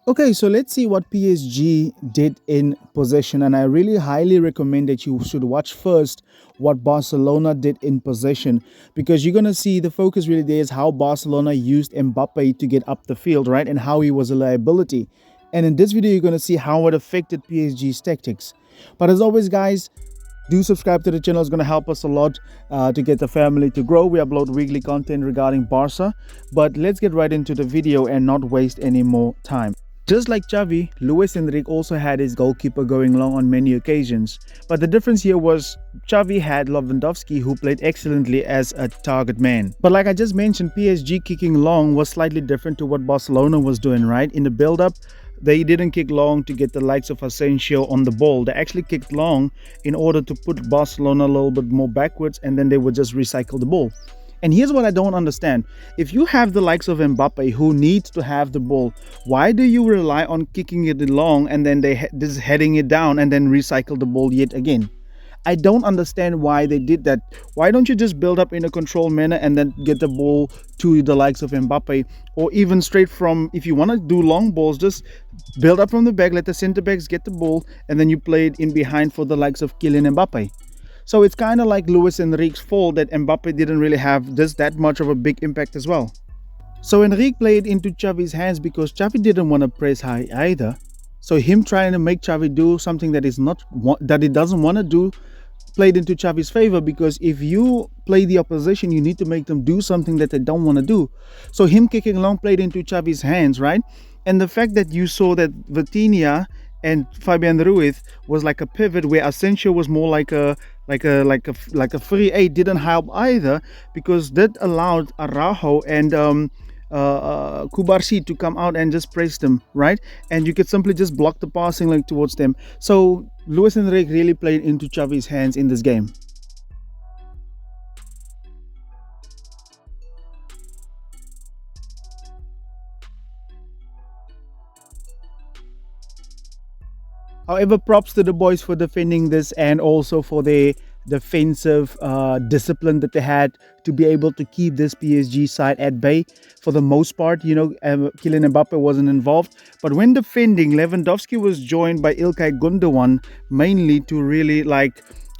Okay, so let's see what PSG did in possession. And I really highly recommend that you should watch first what Barcelona did in possession, because you're going to see the focus really there is how Barcelona used Mbappe to get up the field, right? And how he was a liability. And in this video, you're going to see how it affected PSG's tactics. But as always, guys, do subscribe to the channel. It's going to help us a lot to get the family to grow. We upload weekly content regarding Barca. But let's get right into the video and not waste any more time. Just like Xavi, Luis Enrique also had his goalkeeper going long on many occasions. But the difference here was Xavi had Lewandowski, who played excellently as a target man. But like I just mentioned, PSG kicking long was slightly different to what Barcelona was doing, right? In the build-up, they didn't kick long to get the likes of Asensio on the ball. They actually kicked long in order to put Barcelona a little bit more backwards, and then they would just recycle the ball. And here's what I don't understand. If you have the likes of Mbappe who needs to have the ball, why do you rely on kicking it long and then just heading it down and then recycle the ball yet again? I don't understand why they did that. Why don't you just build up in a controlled manner and then get the ball to the likes of Mbappe, or even straight from, if you want to do long balls, just build up from the back, let the center backs get the ball, and then you play it in behind for the likes of Kylian Mbappe. So it's kind of like Luis Enrique's fault that Mbappe didn't really have just that much of a big impact as well. So Enrique played into Xavi's hands because Xavi didn't want to press high either. So him trying to make Xavi do something that he doesn't want to do played into Xavi's favor, because if you play the opposition, you need to make them do something that they don't want to do. So him kicking long played into Xavi's hands, right? And the fact that you saw that Vitinha and Fabian Ruiz was like a pivot, where Asensio was more like a free eight, didn't help either, because that allowed Araujo and Kubarsi to come out and just press them, right? And you could simply just block the passing lane towards them. So Luis Enrique really played into Xavi's hands in this game. However, props to the boys for defending this, and also for their defensive discipline that they had to be able to keep this PSG side at bay for the most part. Kylian Mbappe wasn't involved. But when defending, Lewandowski was joined by İlkay Gundogan mainly to really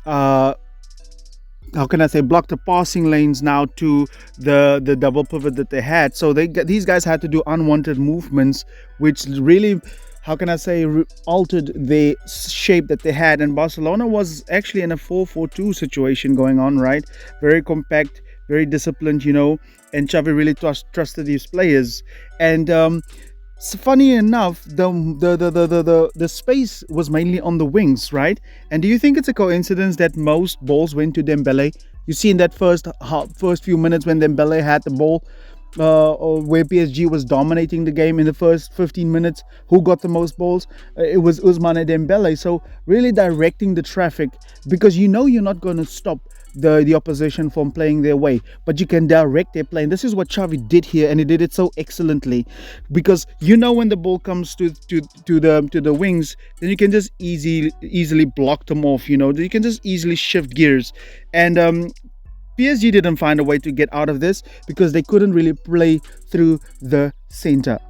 how can I say, block the passing lanes now to the double pivot that they had. So these guys had to do unwanted movements, which really, how can I say, altered the shape that they had. And Barcelona was actually in a 4-4-2 situation going on, right? Very compact, very disciplined, and Xavi really trusted these players. And funny enough, the space was mainly on the wings, right? And do you think it's a coincidence that most balls went to Dembele? You see, in that first few minutes when Dembele had the ball, where PSG was dominating the game in the first 15 minutes, who got the most balls? It was Ousmane Dembele. So really directing the traffic, because you're not going to stop the opposition from playing their way, but you can direct their play. And this is what Xavi did here, and he did it so excellently, because when the ball comes to the wings, then you can just easily block them off. You can just easily shift gears. And PSG didn't find a way to get out of this because they couldn't really play through the center.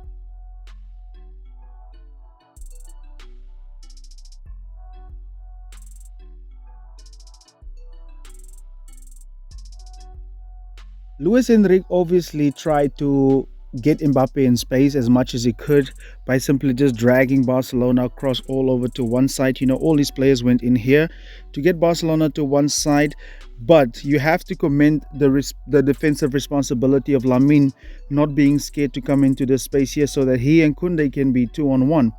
Luis Enrique obviously tried to get Mbappe in space as much as he could by simply just dragging Barcelona across all over to one side. All these players went in here to get Barcelona to one side, but you have to commend the defensive responsibility of Lamine not being scared to come into this space here so that he and Koundé can be 2-on-1.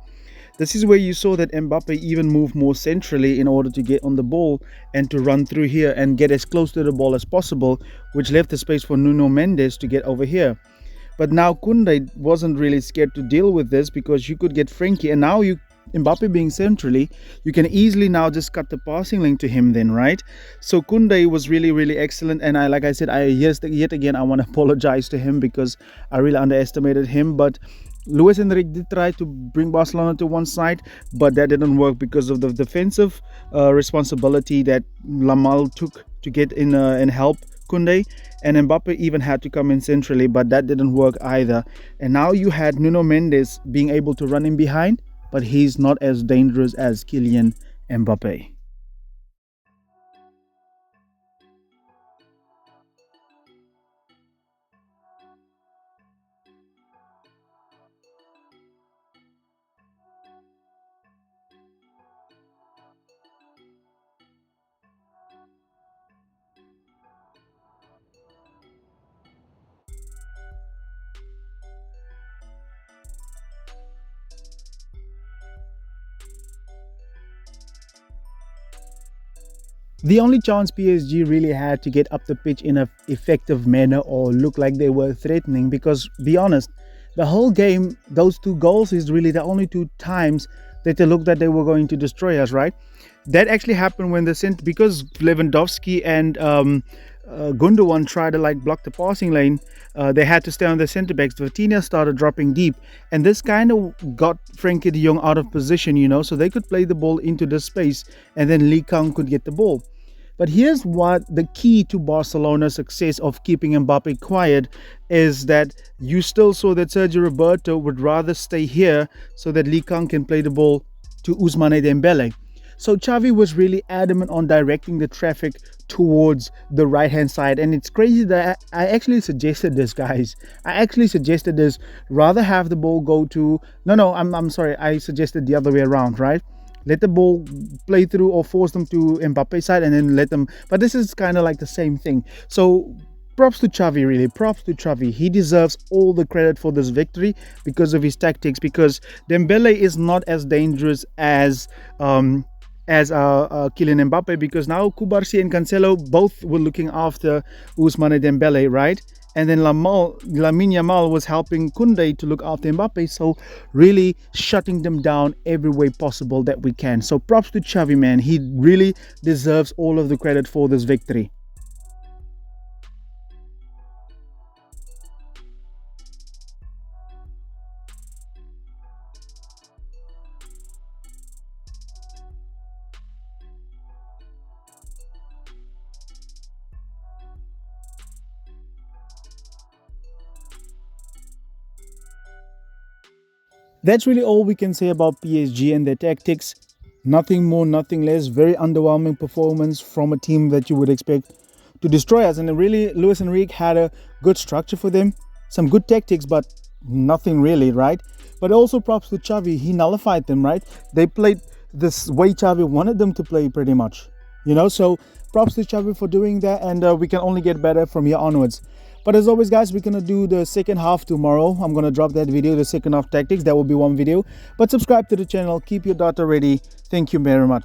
This is where you saw that Mbappe even moved more centrally in order to get on the ball and to run through here and get as close to the ball as possible, which left the space for Nuno Mendes to get over here. But now Koundé wasn't really scared to deal with this, because you could get Frenkie, and now Mbappe being centrally, you can easily now just cut the passing link to him then, right? So Koundé was really, really excellent. And like I said, yet again, I want to apologize to him because I really underestimated him. But Luis Enrique did try to bring Barcelona to one side, but that didn't work because of the defensive responsibility that Lamal took to get in and help Koundé, and Mbappe even had to come in centrally, but that didn't work either. And now you had Nuno Mendes being able to run in behind, but he's not as dangerous as Kylian Mbappe. The only chance PSG really had to get up the pitch in an effective manner or look like they were threatening, because, be honest, the whole game, those two goals is really the only two times that they looked that they were going to destroy us, right? That actually happened when the center, because Lewandowski and Gundogan tried to like block the passing lane. They had to stay on the centre backs. Vitinha started dropping deep, and this kind of got Frankie de Jong out of position, so they could play the ball into the space, and then Lee Kang could get the ball. But here's what the key to Barcelona's success of keeping Mbappe quiet is, that you still saw that Sergio Roberto would rather stay here so that Lee Kang can play the ball to Ousmane Dembele. So Xavi was really adamant on directing the traffic towards the right hand side, and it's crazy that I actually suggested this, guys. I actually suggested this, rather have the ball go to I'm sorry, I suggested the other way around, right? Let the ball play through or force them to Mbappe's side, and then let them. But this is kind of like the same thing. So props to Xavi, really. Props to Xavi. He deserves all the credit for this victory because of his tactics. Because Dembele is not as dangerous as Kylian Mbappe, because now Kubarsi and Cancelo both were looking after Ousmane Dembele, right? And then Lamine Yamal was helping Koundé to look after Mbappe, so really shutting them down every way possible that we can. So props to Xavi, man. He really deserves all of the credit for this victory. That's really all we can say about PSG and their tactics. Nothing more, nothing less. Very underwhelming performance from a team that you would expect to destroy us. And really, Luis Enrique had a good structure for them, some good tactics, but nothing really, right? But also props to Xavi. He nullified them, right? They played this way Xavi wanted them to play, pretty much. So props to Xavi for doing that, and we can only get better from here onwards. But as always, guys, we're going to do the second half tomorrow. I'm going to drop that video, the second half tactics. That will be one video. But subscribe to the channel. Keep your data ready. Thank you very much.